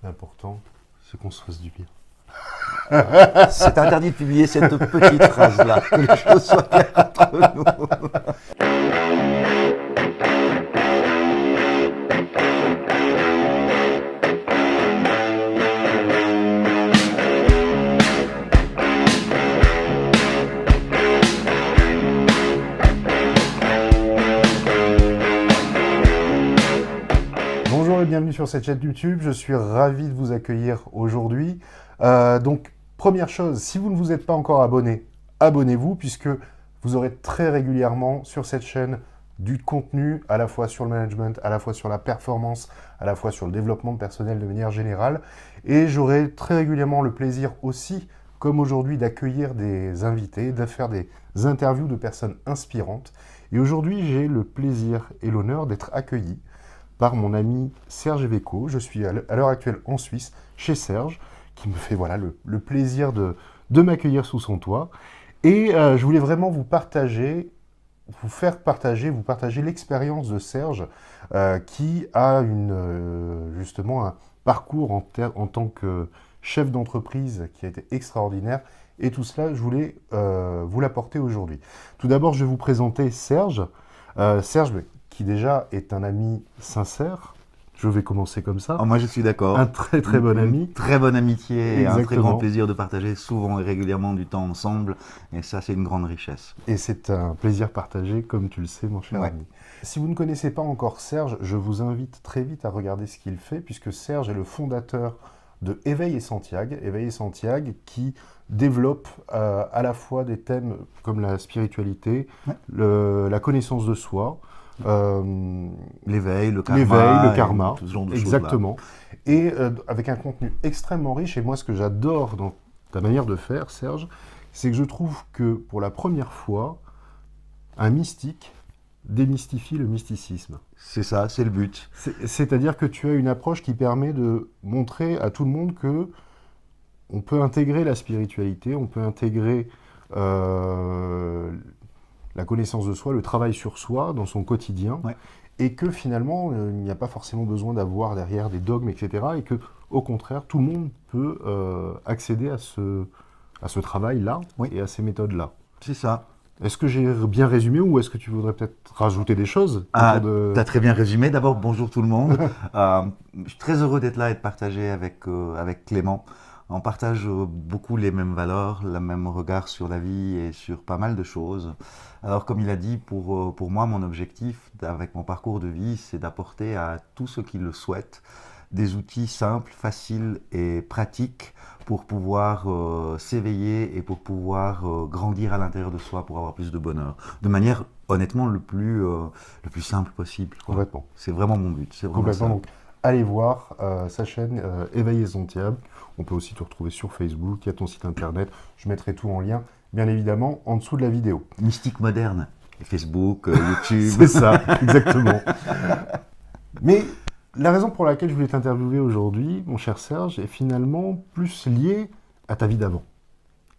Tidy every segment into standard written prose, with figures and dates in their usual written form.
L'important, c'est qu'on se fasse du bien. C'est interdit de publier cette petite phrase-là, que les choses soient claires entre nous. Bonjour et bienvenue sur cette chaîne YouTube, je suis ravi de vous accueillir aujourd'hui. Donc, première chose, si vous ne vous êtes pas encore abonné, abonnez-vous puisque vous aurez très régulièrement sur cette chaîne du contenu à la fois sur le management, à la fois sur la performance, à la fois sur le développement personnel de manière générale. Et j'aurai très régulièrement le plaisir aussi, comme aujourd'hui, d'accueillir des invités, de faire des interviews de personnes inspirantes. Et aujourd'hui, j'ai le plaisir et l'honneur d'être accueilli par mon ami Serge Eveco. Je suis à l'heure actuelle en Suisse, chez Serge, qui me fait voilà, le plaisir de m'accueillir sous son toit. Et je voulais vraiment vous partager l'expérience de Serge, qui a justement un parcours en tant que chef d'entreprise qui a été extraordinaire. Et tout cela, je voulais vous l'apporter aujourd'hui. Tout d'abord, je vais vous présenter Serge. Serge, qui déjà est un ami sincère. Je vais commencer comme ça. Oh, moi, je suis d'accord. Un très très bon ami. Très bonne amitié et un très Exactement. grand plaisir de partager souvent et régulièrement du temps ensemble. Et ça, c'est une grande richesse. Et c'est un plaisir partagé, comme tu le sais, mon cher Ouais. ami. Si vous ne connaissez pas encore Serge, je vous invite très vite à regarder ce qu'il fait, puisque Serge est le fondateur de Éveil et Santiago. Éveil et Santiago qui développe à la fois des thèmes comme la spiritualité, Ouais. la connaissance de soi, L'éveil, le le karma, tout ce genre de exactement. Et avec un contenu extrêmement riche. Et moi, ce que j'adore dans ta manière de faire, Serge, c'est que je trouve que pour la première fois, un mystique démystifie le mysticisme. C'est ça, c'est le but. C'est-à-dire que tu as une approche qui permet de montrer à tout le monde que on peut intégrer la spiritualité, on peut intégrer la connaissance de soi, le travail sur soi dans son quotidien, Ouais. et que finalement, il n'y a pas forcément besoin d'avoir derrière des dogmes, etc., et que, au contraire, tout le monde peut accéder à ce travail-là Oui. et à ces méthodes-là. C'est ça. Est-ce que j'ai bien résumé ou est-ce que tu voudrais peut-être rajouter des choses Ah, autour de... t'as très bien résumé. D'abord, bonjour tout le monde. Je suis très heureux d'être là et de partager avec Clément. On partage beaucoup les mêmes valeurs, le même regard sur la vie et sur pas mal de choses. Alors, comme il a dit, pour moi, mon objectif avec mon parcours de vie, c'est d'apporter à tous ceux qui le souhaitent des outils simples, faciles et pratiques pour pouvoir s'éveiller et pour pouvoir grandir à l'intérieur de soi, pour avoir plus de bonheur. De manière, honnêtement, le plus simple possible, quoi. Complètement. C'est vraiment mon but. C'est vraiment Complètement. ça. Donc, allez voir sa chaîne Éveil et Santiago. On peut aussi te retrouver sur Facebook, il y a ton site internet. Je mettrai tout en lien, bien évidemment, en dessous de la vidéo. Mystique moderne. Facebook, YouTube. C'est ça, exactement. Mais la raison pour laquelle je voulais t'interviewer aujourd'hui, mon cher Serge, est finalement plus liée à ta vie d'avant.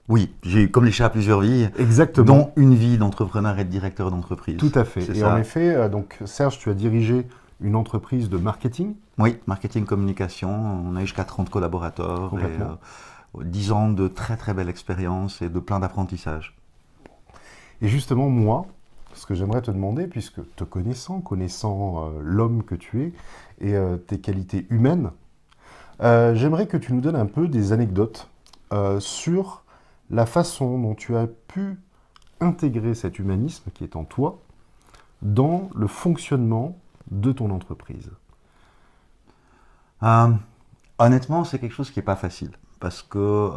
Oui, j'ai eu comme les chats plusieurs vies, Exactement. dont une vie d'entrepreneur et de directeur d'entreprise. Tout à fait. C'est Et ça. en effet, donc Serge, tu as dirigé une entreprise de marketing. Oui, marketing, communication. On a eu jusqu'à 30 collaborateurs et Complètement. 10 ans de très très belle expérience et de plein d'apprentissages. Et justement, moi, ce que j'aimerais te demander, puisque te connaissant l'homme que tu es et tes qualités humaines, j'aimerais que tu nous donnes un peu des anecdotes sur la façon dont tu as pu intégrer cet humanisme qui est en toi dans le fonctionnement de ton entreprise. Honnêtement, c'est quelque chose qui n'est pas facile. Parce que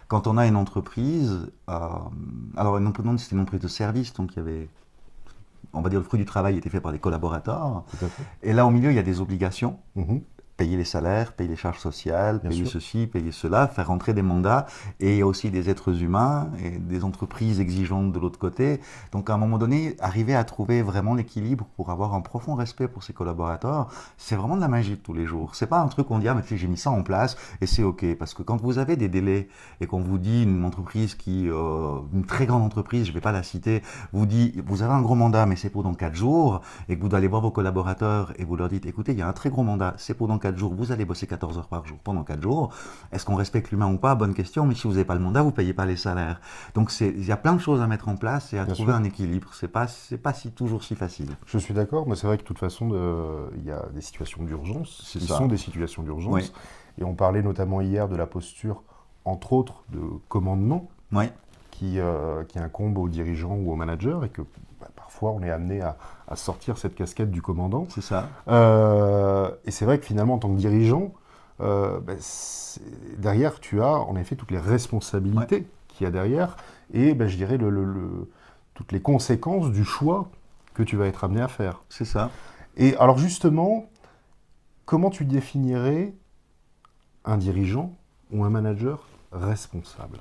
quand on a une entreprise, alors c'était une entreprise de service, donc il y avait, on va dire, le fruit du travail était fait par des collaborateurs. Tout à fait. Et là, au milieu, il y a des obligations. Mhm. Payer les salaires, payer les charges sociales, Bien payer sûr. ceci, payer cela, faire rentrer des mandats. Et il y a aussi des êtres humains et des entreprises exigeantes de l'autre côté. Donc à un moment donné, arriver à trouver vraiment l'équilibre pour avoir un profond respect pour ses collaborateurs, c'est vraiment de la magie de tous les jours. C'est pas un truc qu'on dit, ah mais tu sais, j'ai mis ça en place et c'est ok. Parce que quand vous avez des délais et qu'on vous dit une entreprise une très grande entreprise, je vais pas la citer, vous dit, vous avez un gros mandat mais c'est pour dans 4 jours, et que vous allez voir vos collaborateurs et vous leur dites, écoutez, il y a un très gros mandat, c'est pour dans 4 jours, vous allez bosser 14 heures par jour pendant 4 jours. Est-ce qu'on respecte l'humain ou pas? Bonne question, mais si vous n'avez pas le mandat, vous ne payez pas les salaires. Donc il y a plein de choses à mettre en place et à Bien trouver sûr. un équilibre. C'est pas toujours si facile. Je suis d'accord, mais c'est vrai que de toute façon, il y a des situations d'urgence, C'est qui ça. sont des situations d'urgence. Oui. Et on parlait notamment hier de la posture, entre autres, de commandement Oui, qui incombe aux dirigeants ou aux managers et que parfois on est amené à sortir cette casquette du commandant. c'est ça. Et c'est vrai que finalement, en tant que dirigeant, derrière, tu as en effet toutes les responsabilités qu'il y a derrière et je dirais toutes les conséquences du choix que tu vas être amené à faire. C'est ça. Et alors justement, comment tu définirais un dirigeant ou un manager responsable?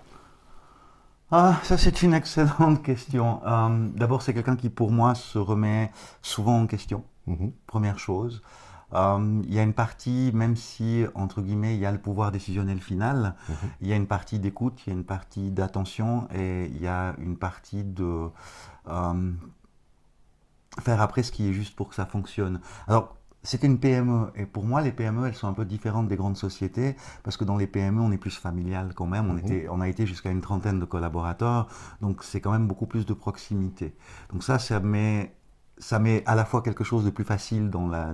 Ah, ça c'est une excellente question. D'abord, c'est quelqu'un qui pour moi se remet souvent en question, Mhm. première chose. Il y a une partie, même si, entre guillemets, il y a le pouvoir décisionnel final, il y a une partie d'écoute, il y a une partie d'attention et il y a une partie de faire après ce qui est juste pour que ça fonctionne. Alors, c'était une PME et pour moi, les PME, elles sont un peu différentes des grandes sociétés parce que dans les PME, on est plus familial quand même. On a été jusqu'à une trentaine de collaborateurs, donc c'est quand même beaucoup plus de proximité. Donc ça met à la fois quelque chose de plus facile dans la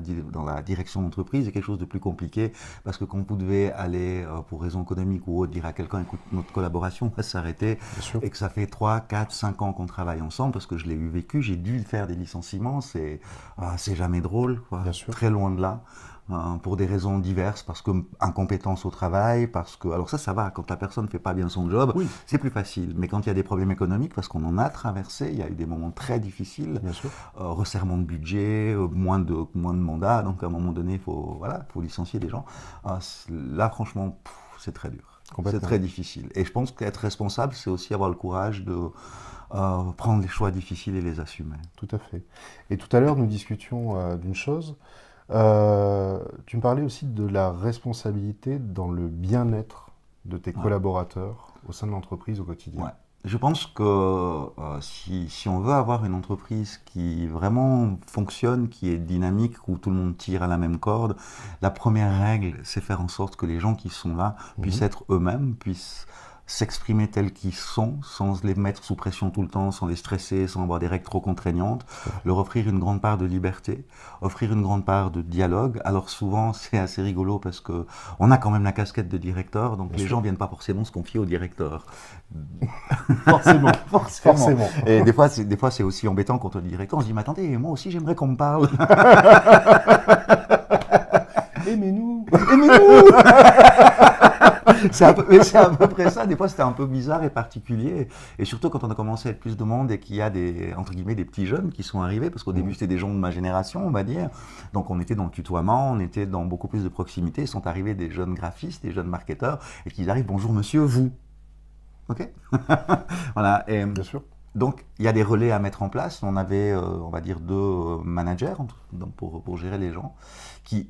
direction d'entreprise et quelque chose de plus compliqué parce que quand vous devez aller pour raison économique ou autre dire à quelqu'un écoute notre collaboration va s'arrêter Bien sûr. et que ça fait 3, 4, 5 ans qu'on travaille ensemble parce que je l'ai vécu, j'ai dû faire des licenciements, c'est jamais drôle, quoi. Bien sûr. Très loin de là. Pour des raisons diverses, parce que incompétence au travail, parce que... Alors ça va, quand la personne ne fait pas bien son job, Oui. c'est plus facile. Mais quand il y a des problèmes économiques, parce qu'on en a traversé, il y a eu des moments très difficiles, Bien sûr. resserrement de budget, moins de mandats, donc à un moment donné, il faut licencier des gens. Là, franchement, c'est très dur. C'est Complètement. très difficile. Et je pense qu'être responsable, c'est aussi avoir le courage de prendre les choix difficiles et les assumer. Tout à fait. Et tout à l'heure, nous discutions d'une chose. Tu me parlais aussi de la responsabilité dans le bien-être de tes collaborateurs au sein de l'entreprise au quotidien. Ouais. Je pense que si on veut avoir une entreprise qui vraiment fonctionne, qui est dynamique, où tout le monde tire à la même corde, la première règle, c'est faire en sorte que les gens qui sont là puissent être eux-mêmes, puissent s'exprimer tels qu'ils sont, sans les mettre sous pression tout le temps, sans les stresser, sans avoir des règles trop contraignantes, leur offrir une grande part de liberté, offrir une grande part de dialogue. Alors souvent, c'est assez rigolo parce que on a quand même la casquette de directeur, donc Bien les sûr. gens viennent pas forcément se confier au directeur. Forcément. Forcément. Et des fois, c'est aussi embêtant quand on est directeur, on se dit, mais attendez, moi aussi j'aimerais qu'on me parle. Aimez-nous. Aimez-nous. C'est à peu près ça. Des fois, c'était un peu bizarre et particulier. Et surtout quand on a commencé à être plus de monde et qu'il y a entre guillemets, des petits jeunes qui sont arrivés, parce qu'au début, c'était des gens de ma génération, on va dire. Donc, on était dans le tutoiement, on était dans beaucoup plus de proximité. Ils sont arrivés des jeunes graphistes, des jeunes marketeurs, et qu'ils arrivent, bonjour monsieur, vous. OK. Voilà. Et Bien sûr. donc, il y a des relais à mettre en place. On avait, on va dire, 2 managers pour gérer les gens qui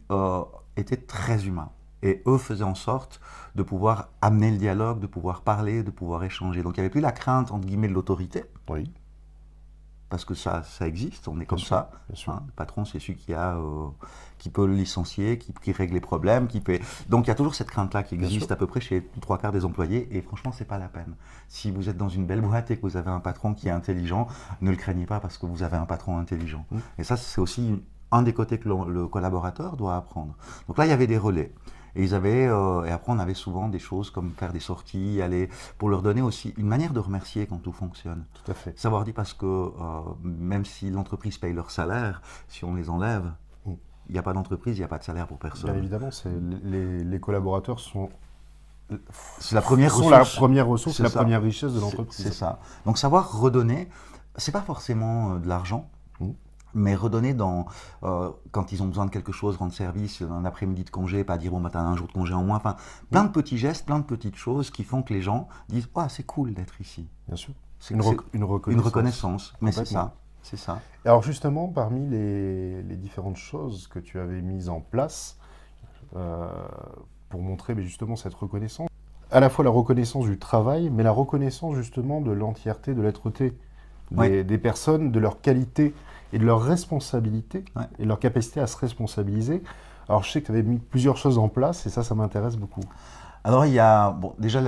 étaient très humains. Et eux faisaient en sorte de pouvoir amener le dialogue, de pouvoir parler, de pouvoir échanger. Donc, il n'y avait plus la crainte, entre guillemets, de l'autorité, Oui. parce que ça existe, on est comme sûr, ça. bien sûr. Le patron, c'est celui qui peut le licencier, qui règle les problèmes, Donc, il y a toujours cette crainte-là qui Bien existe sûr. à peu près chez 3 quarts des employés, et franchement, c'est pas la peine. Si vous êtes dans une belle boîte et que vous avez un patron qui est intelligent, ne le craignez pas parce que vous avez un patron intelligent. Et ça, c'est aussi un des côtés que le collaborateur doit apprendre. Donc là, il y avait des relais. Et et après, on avait souvent des choses comme faire des sorties, aller, pour leur donner aussi une manière de remercier quand tout fonctionne. Tout à fait. Savoir dire parce que même si l'entreprise paye leur salaire, si on les enlève, il n'y a pas d'entreprise, il n'y a pas de salaire pour personne. Bien évidemment, les collaborateurs sont C'est la première sont ressource. la première ressource, C'est la ça. première richesse de l'entreprise. C'est ça. Donc savoir redonner, c'est pas forcément de l'argent, mais redonner quand ils ont besoin de quelque chose, rendre service, un après-midi de congé, pas dire bon bah t'as un jour de congé en moins, enfin plein de petits gestes, plein de petites choses qui font que les gens disent ah c'est cool d'être ici. Bien sûr. C'est Une reconnaissance. Une reconnaissance, mais c'est Complètement. ça, c'est ça. Et alors justement, parmi les différentes choses que tu avais mises en place pour montrer justement cette reconnaissance, à la fois la reconnaissance du travail, mais la reconnaissance justement de l'entièreté de l'être-té des personnes, de leur qualité et de leur responsabilité et de leur capacité à se responsabiliser. Alors, je sais que tu avais mis plusieurs choses en place et ça m'intéresse beaucoup. Alors, il y a, bon, déjà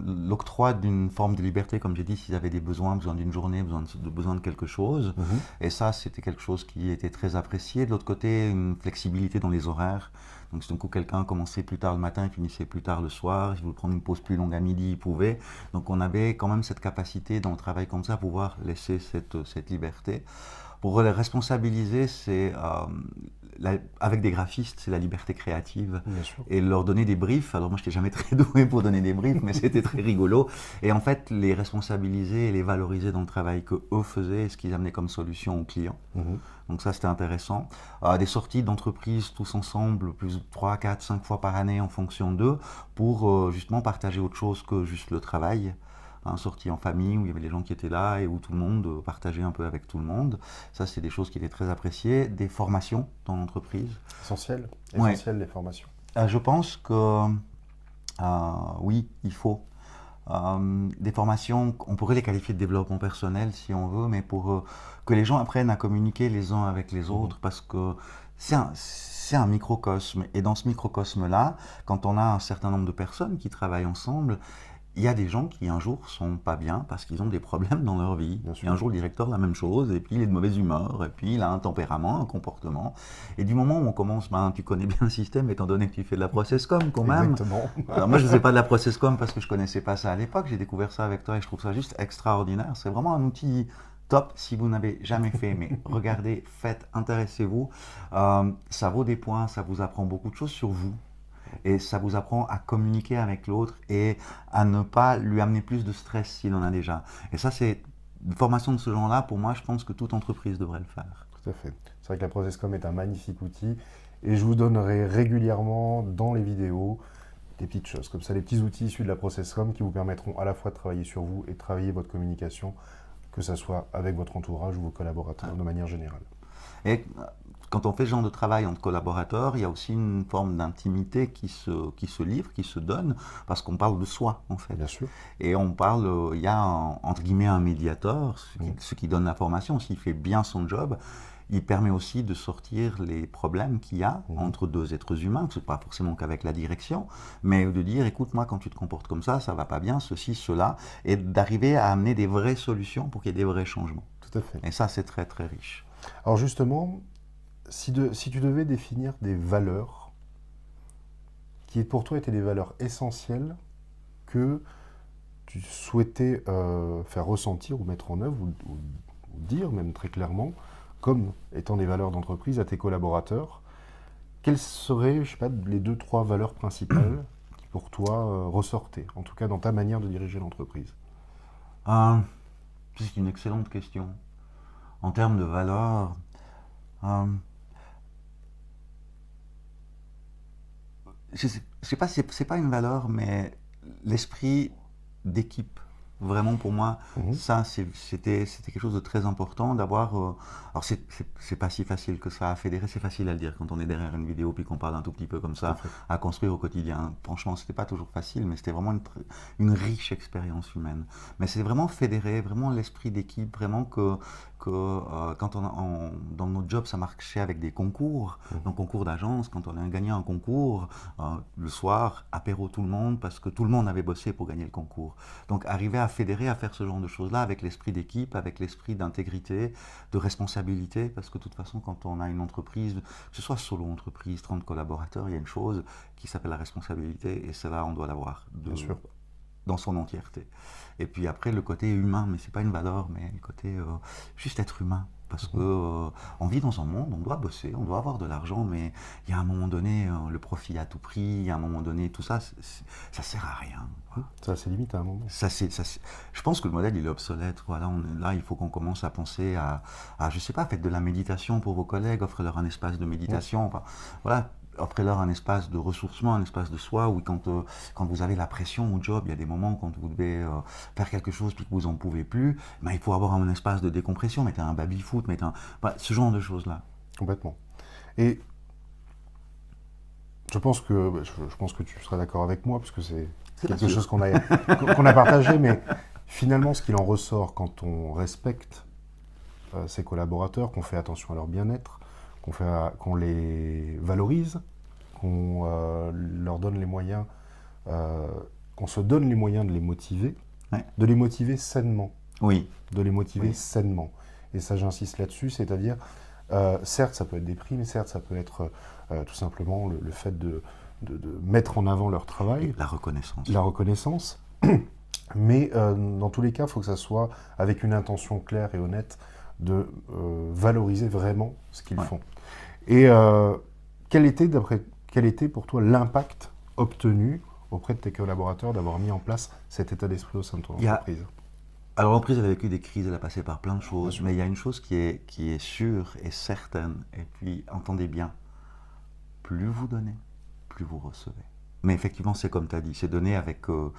l'octroi d'une forme de liberté, comme j'ai dit, s'ils avaient des besoins, besoin d'une journée, besoin de quelque chose. Mhm. Et ça, c'était quelque chose qui était très apprécié. De l'autre côté, une flexibilité dans les horaires. Donc, si d'un coup, quelqu'un commençait plus tard le matin et finissait plus tard le soir, il voulait prendre une pause plus longue à midi, il pouvait. Donc, on avait quand même cette capacité dans le travail comme ça, à pouvoir laisser cette liberté. Pour les responsabiliser, avec des graphistes, c'est la liberté créative Bien sûr. et leur donner des briefs. Alors moi, je n'étais jamais très doué pour donner des briefs, mais c'était très rigolo. Et en fait, les responsabiliser et les valoriser dans le travail que eux faisaient et ce qu'ils amenaient comme solution aux clients. Mhm. Donc ça, c'était intéressant. Des sorties d'entreprise tous ensemble, plus 3, 4, 5 fois par année en fonction d'eux, pour justement partager autre chose que juste le travail. Sortie en famille où il y avait les gens qui étaient là et où tout le monde partageait un peu avec tout le monde. Ça, c'est des choses qui étaient très appréciées. Des formations dans l'entreprise. Essentiel. Ouais. Essentiel, les formations. Je pense que oui, il faut. Des formations, on pourrait les qualifier de développement personnel si on veut, mais pour que les gens apprennent à communiquer les uns avec les autres, parce que c'est un microcosme. Et dans ce microcosme-là, quand on a un certain nombre de personnes qui travaillent ensemble, il y a des gens qui un jour sont pas bien parce qu'ils ont des problèmes dans leur vie. Bien sûr. Et un jour le directeur la même chose, et puis il est de mauvaise humeur, et puis il a un tempérament, un comportement. Et du moment où on commence, tu connais bien le système étant donné que tu fais de la processcom quand même. Exactement. Alors moi je ne faisais pas de la processcom parce que je connaissais pas ça à l'époque, j'ai découvert ça avec toi et je trouve ça juste extraordinaire. C'est vraiment un outil top si vous n'avez jamais fait, mais regardez, faites, intéressez-vous. Ça vaut des points, ça vous apprend beaucoup de choses sur vous. Et ça vous apprend à communiquer avec l'autre et à ne pas lui amener plus de stress s'il en a déjà. Et ça, c'est une formation de ce genre-là, pour moi, je pense que toute entreprise devrait le faire. Tout à fait. C'est vrai que la Processcom est un magnifique outil et je vous donnerai régulièrement dans les vidéos des petites choses comme ça, des petits outils issus de la Processcom qui vous permettront à la fois de travailler sur vous et de travailler votre communication, que ce soit avec votre entourage ou vos collaborateurs de manière générale. Et quand on fait ce genre de travail entre collaborateurs, il y a aussi une forme d'intimité qui se livre, qui se donne, parce qu'on parle de soi, en fait. Bien sûr. Et on parle, il y a entre guillemets un médiateur, ce qui donne l'information, s'il fait bien son job, il permet aussi de sortir les problèmes qu'il y a entre deux êtres humains, que ce n'est pas forcément qu'avec la direction, mais de dire, écoute, moi, quand tu te comportes comme ça va pas bien, ceci, cela, et d'arriver à amener des vraies solutions pour qu'il y ait des vrais changements. Tout à fait. Et ça, c'est très, très riche. Alors justement, si tu devais définir des valeurs qui pour toi étaient des valeurs essentielles que tu souhaitais faire ressentir ou mettre en œuvre ou dire même très clairement comme étant des valeurs d'entreprise à tes collaborateurs, quelles seraient, je sais pas, les 2-3 valeurs principales qui pour toi ressortaient, en tout cas dans ta manière de diriger l'entreprise? C'est une excellente question. En termes de valeurs, je sais pas, c'est pas une valeur, mais l'esprit d'équipe. Vraiment pour moi, ça c'était quelque chose de très important d'avoir. Alors c'est pas si facile que ça à fédérer, c'est facile à le dire quand on est derrière une vidéo puis qu'on parle un tout petit peu comme ça, à construire au quotidien. Franchement, c'était pas toujours facile, mais c'était vraiment une riche expérience humaine. Mais c'est vraiment fédérer, vraiment l'esprit d'équipe, vraiment que quand dans notre job, ça marchait avec des concours, donc concours d'agence, quand on a gagné un concours, le soir, apéro tout le monde, parce que tout le monde avait bossé pour gagner le concours. Donc arriver à fédérer, à faire ce genre de choses-là avec l'esprit d'équipe, avec l'esprit d'intégrité, de responsabilité, parce que de toute façon, quand on a une entreprise, que ce soit solo entreprise, 30 collaborateurs, il y a une chose qui s'appelle la responsabilité, et cela, on doit l'avoir dans son entièreté. Et puis après, le côté humain, mais c'est pas une valeur, mais le côté juste être humain. Parce que on vit dans un monde, on doit bosser, on doit avoir de l'argent, mais il y a un moment donné, le profit à tout prix, il y a un moment donné, tout ça, ça sert à rien. Ça a ses limites à un moment. Je pense que le modèle, il est obsolète. Voilà, là, il faut qu'on commence à penser à, je sais pas, faites de la méditation pour vos collègues, offrez-leur un espace de méditation. Enfin, voilà. Offrez-leur un espace de ressourcement, un espace de soi, où quand vous avez la pression au job, il y a des moments quand vous devez faire quelque chose puis que vous n'en pouvez plus, il faut avoir un espace de décompression, mettez un baby-foot, ce genre de choses-là. Complètement. Et je pense que tu seras d'accord avec moi, parce que c'est quelque chose qu'on a partagé, mais finalement, ce qu'il en ressort quand on respecte ses collaborateurs, qu'on fait attention à leur bien-être, qu'on les valorise, qu'on leur donne les moyens, qu'on se donne les moyens de les motiver, Ouais. de les motiver sainement, Oui, de les motiver Oui. sainement. Et ça, j'insiste là-dessus, c'est-à-dire, certes, ça peut être des primes, certes, ça peut être tout simplement le fait de mettre en avant leur travail, la reconnaissance. la reconnaissance, mais dans tous les cas, il faut que ça soit avec une intention claire et honnête de valoriser vraiment ce qu'ils Ouais. font. Et quel était pour toi l'impact obtenu auprès de tes collaborateurs d'avoir mis en place cet état d'esprit au sein de ton Il y a- entreprise? Alors l'entreprise, elle a vécu des crises, elle a passé par plein de Bien choses, sûr. mais il y a une chose qui est sûre et certaine, et puis entendez bien, plus vous donnez, plus vous recevez. Mais effectivement, c'est comme tu as dit, c'est donner avec de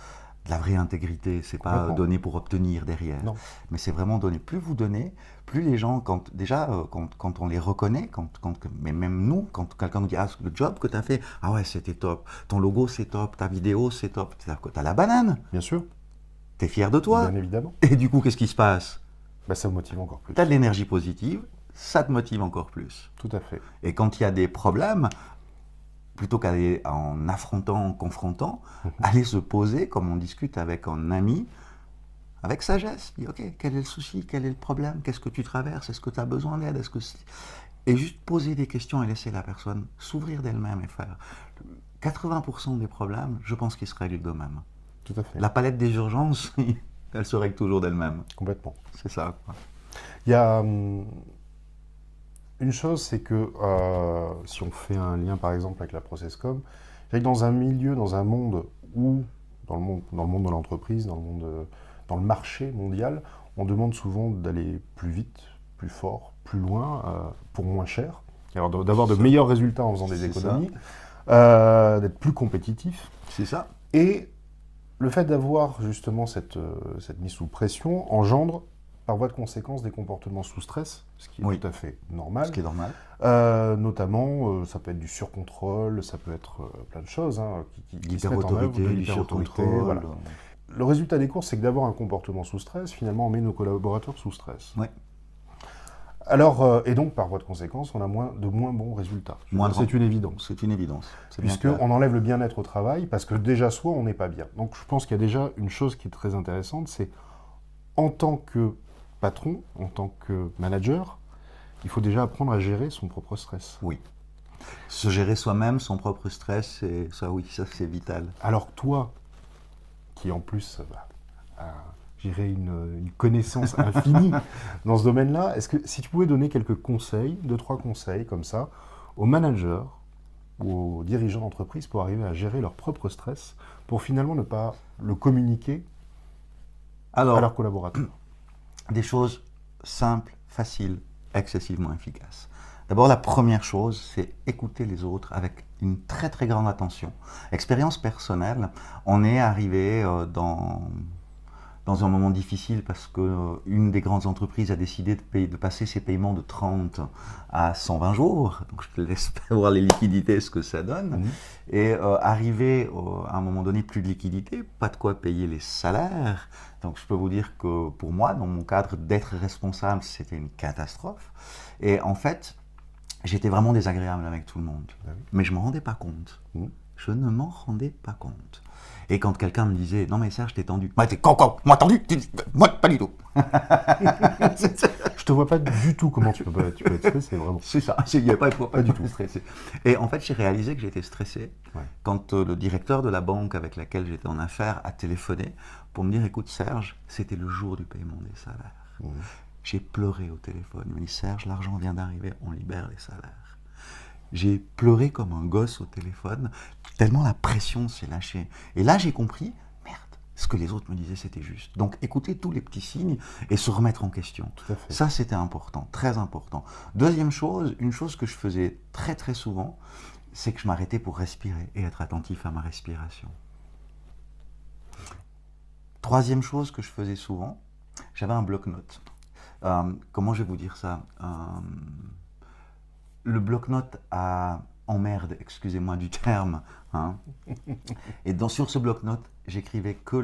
la vraie intégrité, c'est pas Complètement. donner pour obtenir derrière. Non. Mais c'est vraiment donner. Plus vous donnez, plus les gens, quand on les reconnaît, mais même nous, quand quelqu'un nous dit, ah, le job que tu as fait, ah ouais, c'était top, ton logo c'est top, ta vidéo c'est top, c'est-à-dire que tu as la banane, Bien sûr, tu es fier de toi. bien évidemment. Et du coup, qu'est-ce qui se passe? Bah, ça me motive encore plus. Tu as de l'énergie positive, ça te motive encore plus. Tout à fait. Et quand il y a des problèmes, plutôt qu'aller en affrontant, en confrontant, aller se poser, comme on discute avec un ami, avec sagesse. Dit, ok, quel est le souci, quel est le problème, qu'est-ce que tu traverses, est-ce que tu as besoin d'aide, et juste poser des questions et laisser la personne s'ouvrir d'elle-même et faire. 80% des problèmes, je pense qu'ils se règlent d'eux-mêmes. Tout à fait. La palette des urgences, elle se règle toujours d'elle-même. Complètement. C'est ça, quoi. Il y a une chose, c'est que si on fait un lien par exemple avec la ProcessCom, c'est que dans un milieu, dans un monde où, dans le monde de l'entreprise, dans le marché mondial, on demande souvent d'aller plus vite, plus fort, plus loin, pour moins cher, alors d'avoir de meilleurs résultats en faisant des C'est économies, d'être plus compétitif. C'est ça. Et le fait d'avoir justement cette mise sous pression engendre par voie de conséquence des comportements sous stress, ce qui est Oui. tout à fait normal. Ce qui est normal. Notamment, ça peut être du surcontrôle, ça peut être plein de choses qui se mettent en œuvre, L'hyperautorité, de du l'hyperautorité, surcontrôle. voilà. Le résultat des courses, c'est que d'avoir un comportement sous stress, finalement, on met nos collaborateurs sous stress. Oui. Alors, et donc, par voie de conséquence, on a de moins bons résultats. C'est une évidence. C'est une évidence. C'est bien clair. Puisqu'on enlève le bien-être au travail, parce que déjà, soi, on n'est pas bien. Donc, je pense qu'il y a déjà une chose qui est très intéressante, c'est en tant que patron, en tant que manager, il faut déjà apprendre à gérer son propre stress. Oui. Se gérer soi-même, son propre stress, et ça, oui, ça c'est vital. Alors toi, qui en plus a, j'irais, une connaissance infinie dans ce domaine-là, est-ce que si tu pouvais donner quelques conseils, 2-3 conseils comme ça, aux managers ou aux dirigeants d'entreprise pour arriver à gérer leur propre stress, pour finalement ne pas le communiquer à Alors, leurs collaborateurs? des choses simples, faciles, excessivement efficaces. D'abord, la première chose, c'est écouter les autres avec une très très grande attention. Expérience personnelle, on est arrivé dans un moment difficile parce qu'une des grandes entreprises a décidé de passer ses paiements de 30 à 120 jours. Donc je te laisse voir les liquidités, ce que ça donne. Mhm. Et arrivé à un moment donné, plus de liquidité, pas de quoi payer les salaires. Donc je peux vous dire que pour moi, dans mon cadre d'être responsable, c'était une catastrophe. Et en fait, j'étais vraiment désagréable avec tout le monde. Ah oui. Mais je ne m'en rendais pas compte. Mhm. Je ne m'en rendais pas compte. Et quand quelqu'un me disait, non mais Serge, t'es tendu. Moi, moi tendu? Moi, pas du tout. Je te vois pas du tout comment tu peux être stressé, vraiment. C'est ça, il n'y a pas du tout tout. stressé. Et en fait, j'ai réalisé que j'étais stressé Ouais. quand le directeur de la banque avec laquelle j'étais en affaires a téléphoné pour me dire, écoute Serge, c'était le jour du paiement des salaires. Mhm. J'ai pleuré au téléphone. Il m'a dit, Serge, l'argent vient d'arriver, on libère les salaires. J'ai pleuré comme un gosse au téléphone, tellement la pression s'est lâchée. Et là, j'ai compris, merde, ce que les autres me disaient, c'était juste. Donc, écouter tous les petits signes et se remettre en question. Tout à fait. Ça, c'était important, très important. Deuxième chose, une chose que je faisais très très souvent, c'est que je m'arrêtais pour respirer et être attentif à ma respiration. Troisième chose que je faisais souvent, j'avais un bloc-notes. Comment je vais vous dire ça? Le bloc-notes emmerde, excusez-moi du terme. Hein. Et sur ce bloc-notes, j'écrivais que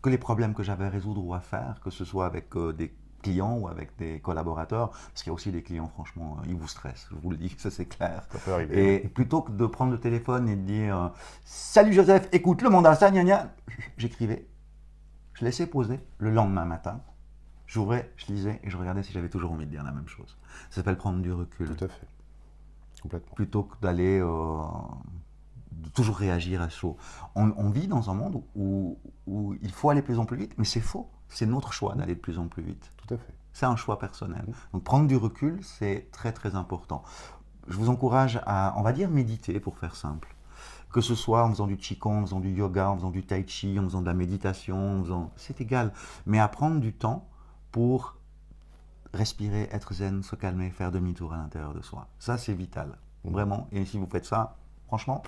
les problèmes que j'avais à résoudre ou à faire, que ce soit avec des clients ou avec des collaborateurs, parce qu'il y a aussi des clients, franchement, ils vous stressent, je vous le dis, ça c'est clair. Ça peut arriver. Et plutôt que de prendre le téléphone et de dire Salut Joseph, écoute, le mandat, ça, gna gna, j'écrivais, je laissais poser. Le lendemain matin, j'ouvrais, je lisais et je regardais si j'avais toujours envie de dire la même chose. Ça s'appelle prendre du recul. Tout à fait. Complètement. Plutôt que d'aller de toujours réagir à chaud. On vit dans un monde où il faut aller de plus en plus vite, mais c'est faux. C'est notre choix d'aller de plus en plus vite. Tout à fait. C'est un choix personnel. Donc prendre du recul, c'est très très important. Je vous encourage à, on va dire, méditer pour faire simple. Que ce soit en faisant du qigong, en faisant du yoga, en faisant du tai chi, en faisant de la méditation, c'est égal. Mais à prendre du temps pour respirer, être zen, se calmer, faire demi-tour à l'intérieur de soi. Ça, c'est vital. Vraiment. Et si vous faites ça, franchement,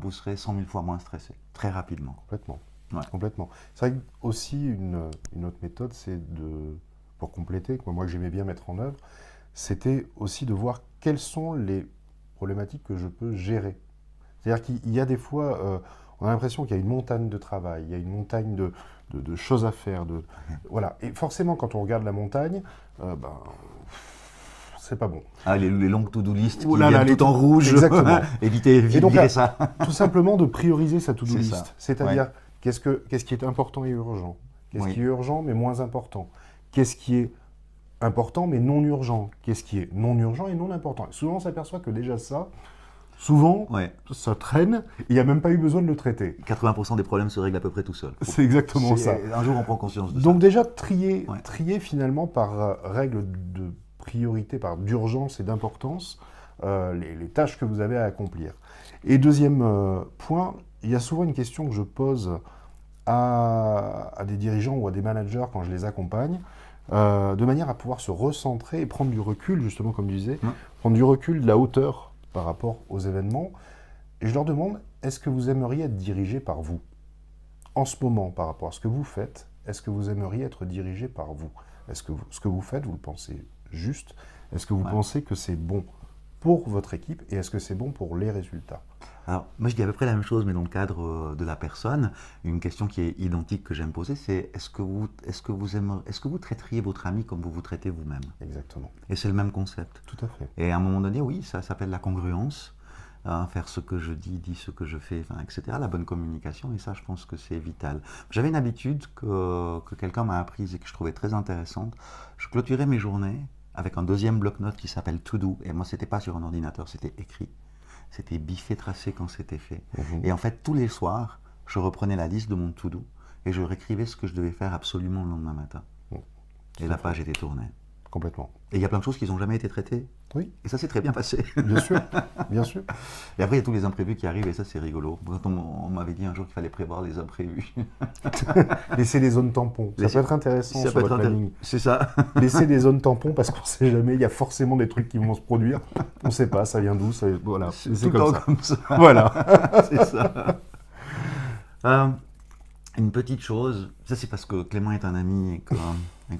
vous serez 100 000 fois moins stressé, très rapidement. Complètement. Ouais. Complètement. C'est vrai que aussi une autre méthode, c'est de, pour compléter, que moi que j'aimais bien mettre en œuvre, c'était aussi de voir quelles sont les problématiques que je peux gérer. C'est-à-dire qu'il y a des fois, on a l'impression qu'il y a une montagne de travail, il y a une montagne de choses à faire. Voilà. Et forcément, quand on regarde la montagne, c'est pas bon. Ah, les longues to-do list qui Ouh là là, viennent tout en rouge. Exactement. Évitez Et donc, virez ça. Tout simplement de prioriser sa to-do C'est list. ça. C'est-à-dire, qu'est-ce qui est important et urgent? Qu'est-ce qui est urgent mais moins important? Qu'est-ce qui est important mais non urgent? Qu'est-ce qui est non urgent et non important? Souvent, on s'aperçoit que déjà ça, souvent, ça traîne, et il n'y a même pas eu besoin de le traiter. 80% des problèmes se règlent à peu près tout seul. C'est exactement ça. Un jour, on prend conscience de ça. Donc déjà, trier finalement par règle de priorité, par d'urgence et d'importance, les tâches que vous avez à accomplir. Et deuxième point, il y a souvent une question que je pose à des dirigeants ou à des managers quand je les accompagne, de manière à pouvoir se recentrer et prendre du recul, justement comme tu disais, prendre du recul, de la hauteur par rapport aux événements. Et je leur demande, est-ce que vous aimeriez être dirigé par vous? En ce moment, par rapport à ce que vous faites, est-ce que vous aimeriez être dirigé par vous? Est-ce que ce que vous faites, vous le pensez juste? Est-ce que vous pensez que c'est bon pour votre équipe et est-ce que c'est bon pour les résultats? Alors, moi je dis à peu près la même chose, mais dans le cadre de la personne. Une question qui est identique que j'aime poser, c'est est-ce que vous traiteriez votre ami comme vous vous traitez vous-même? Exactement. Et c'est le même concept. Tout à fait. Et à un moment donné, oui, ça s'appelle la congruence. Faire ce que je dis ce que je fais, etc. La bonne communication, et ça, je pense que c'est vital. J'avais une habitude que quelqu'un m'a apprise et que je trouvais très intéressante. Je clôturais mes journées avec un deuxième bloc-notes qui s'appelle To Do. Et moi, c'était pas sur un ordinateur, c'était écrit. C'était biffé, tracé quand c'était fait. Et en fait, tous les soirs, je reprenais la liste de mon To Do et je réécrivais ce que je devais faire absolument le lendemain matin. Et la page était tournée. Complètement. Et il y a plein de choses qui n'ont jamais été traitées. Oui. Et ça s'est très bien passé. Bien sûr, bien sûr. Et après, il y a tous les imprévus qui arrivent et ça, c'est rigolo. Quand on m'avait dit un jour qu'il fallait prévoir les imprévus. Laisser des zones tampons. Ça peut être intéressant sur votre planning. C'est ça. Laisser des zones tampons parce qu'on ne sait jamais, il y a forcément des trucs qui vont se produire. On ne sait pas, ça vient d'où, voilà. C'est comme ça. Voilà. C'est ça. Une petite chose, ça c'est parce que Clément est un ami et que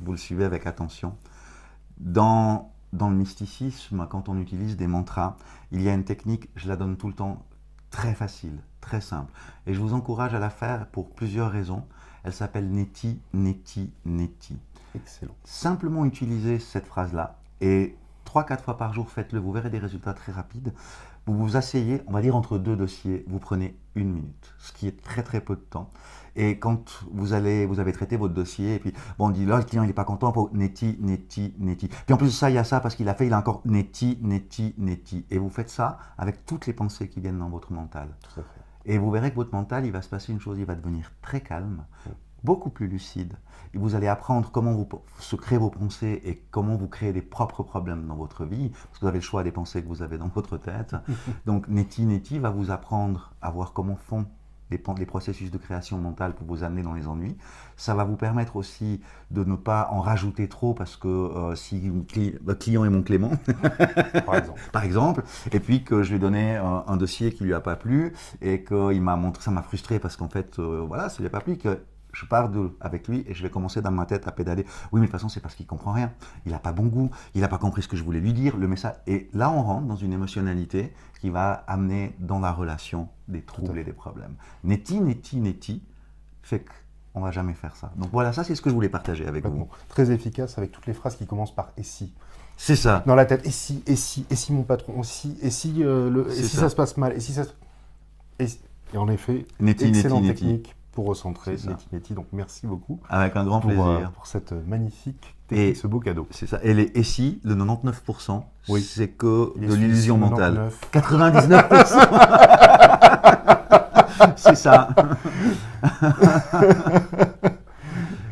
vous le suivez avec attention. Dans le mysticisme, quand on utilise des mantras, il y a une technique, je la donne tout le temps, très facile, très simple. Et je vous encourage à la faire pour plusieurs raisons. Elle s'appelle Neti, Neti, Neti. Excellent. Simplement utilisez cette phrase-là et 3-4 fois par jour, faites-le, vous verrez des résultats très rapides. Vous vous asseyez, on va dire entre deux dossiers, vous prenez 1 minute, ce qui est très très peu de temps. Et quand vous avez traité votre dossier, et puis bon, on dit là, le client il n'est pas content, pour neti, neti, neti. Puis en plus de ça, il y a ça parce qu'il a encore neti, neti, neti. Et vous faites ça avec toutes les pensées qui viennent dans votre mental. Tout à fait. Et vous verrez que votre mental, il va se passer une chose, il va devenir très calme, beaucoup plus lucide. Et vous allez apprendre comment vous se créer vos pensées et comment vous créer des propres problèmes dans votre vie, parce que vous avez le choix des pensées que vous avez dans votre tête. Donc Neti Neti va vous apprendre à voir comment font les processus de création mentale pour vous amener dans les ennuis. Ça va vous permettre aussi de ne pas en rajouter trop parce que si le client est mon Clément, par exemple, et puis que je lui ai donné un dossier qui lui a pas plu et qu'il m'a montré, ça m'a frustré parce qu'en fait, voilà, ça lui a pas plu, que je pars avec lui et je vais commencer dans ma tête à pédaler. Oui, mais de toute façon, c'est parce qu'il comprend rien. Il n'a pas bon goût, il n'a pas compris ce que je voulais lui dire, le message. Et là, on rentre dans une émotionnalité qui va amener dans la relation des troubles et des problèmes. Neti, neti, neti, fait que on va jamais faire ça. Donc voilà, ça c'est ce que je voulais partager avec vous. Très efficace avec toutes les phrases qui commencent par « et si ». C'est ça. Dans la tête, et si mon patron, et si ça se passe mal, et si ça se... Et en effet, excellente technique pour recentrer, Neti. Donc merci beaucoup. Avec un grand plaisir. Pour cette magnifique technique, ce beau cadeau. C'est ça. Et les « et si », le 99%, oui. c'est que de l'illusion 99. mentale. 99%. C'est ça.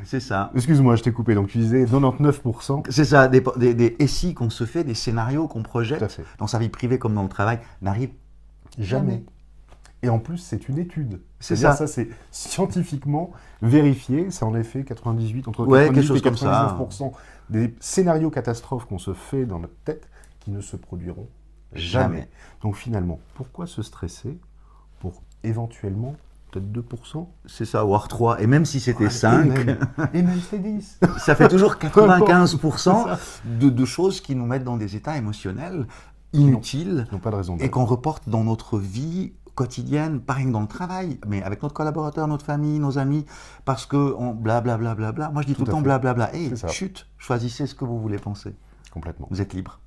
C'est ça. Excuse-moi, je t'ai coupé. Donc tu disais 99%. C'est ça, des et si qu'on se fait, des scénarios qu'on projette dans sa vie privée comme dans le travail, n'arrivent jamais. Et en plus, c'est une étude. C'est ça. Ça, c'est scientifiquement vérifié. C'est en effet entre 98 et 99% des scénarios catastrophes qu'on se fait dans notre tête qui ne se produiront jamais. Donc finalement, pourquoi se stresser pour éventuellement peut-être 2%? C'est ça, voire 3. Et même si c'était 5. Et même si c'est 10. Ça fait toujours 95% de choses qui nous mettent dans des états émotionnels inutiles. Qui n'ont pas de raison d'être. Et qu'on reporte dans notre vie quotidienne, pas rien que dans le travail, mais avec notre collaborateur, notre famille, nos amis, parce que on blablabla. Moi, je dis tout le temps blablabla. Hey, chut, choisissez ce que vous voulez penser. Complètement. Vous êtes libre.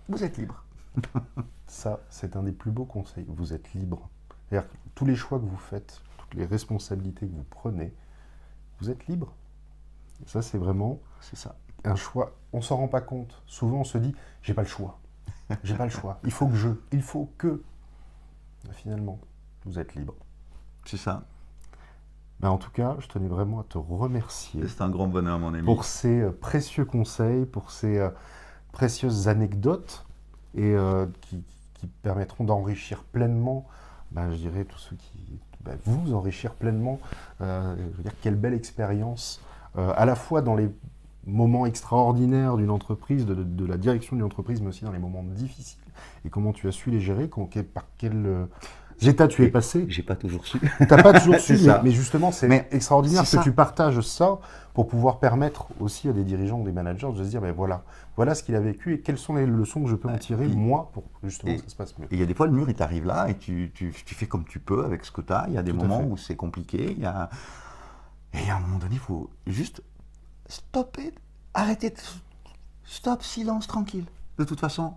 Vous êtes libre. Ça, c'est un des plus beaux conseils. Vous êtes libre. C'est-à-dire que tous les choix que vous faites, toutes les responsabilités que vous prenez, vous êtes libre. Et ça, c'est vraiment un choix. On ne s'en rend pas compte. Souvent, on se dit, j'ai pas le choix. J'ai pas le choix. Il faut que. Mais finalement, vous êtes libre. C'est ça. Ben, en tout cas, je tenais vraiment à te remercier. C'est un grand bonheur, mon ami. Pour ces précieux conseils, pour ces précieuses anecdotes et qui permettront d'enrichir pleinement, je dirais, tous ceux qui... vous enrichir pleinement. Je veux dire, quelle belle expérience, à la fois dans les moments extraordinaires d'une entreprise, de la direction d'une entreprise, mais aussi dans les moments difficiles. Et comment tu as su les gérer, par quel état tu es passé. J'ai pas toujours su. T'as pas toujours su, mais justement, c'est extraordinaire que tu partages ça pour pouvoir permettre aussi à des dirigeants ou des managers de se dire, voilà ce qu'il a vécu et quelles sont les leçons que je peux en tirer, moi, pour justement que ça se passe mieux. Et il y a des fois, le mur, il t'arrive là et tu fais comme tu peux avec ce que tu as. Il y a des moments où c'est compliqué. Et à un moment donné, il faut juste stopper, arrêter, stop, silence, tranquille. De toute façon,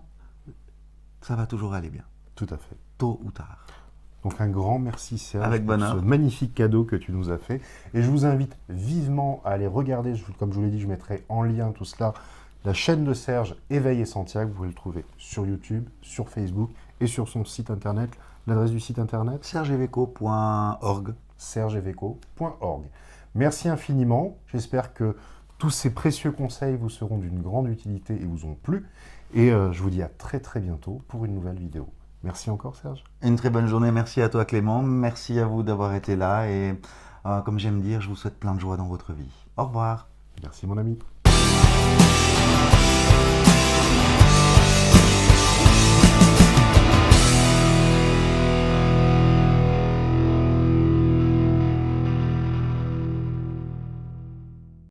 ça va toujours aller bien. Tout à fait. Tôt ou tard. Donc un grand merci Serge avec pour ce magnifique cadeau que tu nous as fait. Et je vous invite vivement à aller regarder, comme je vous l'ai dit, je mettrai en lien tout cela, la chaîne de Serge Éveil et Santiago. Vous pouvez le trouver sur YouTube, sur Facebook et sur son site internet. L'adresse du site internet sergeeveco.org. sergeeveco.org. Merci infiniment. J'espère que tous ces précieux conseils vous seront d'une grande utilité et vous ont plu. Et je vous dis à très très bientôt pour une nouvelle vidéo. Merci encore Serge. Une très bonne journée. Merci à toi Clément. Merci à vous d'avoir été là. Et comme j'aime dire, je vous souhaite plein de joie dans votre vie. Au revoir. Merci mon ami.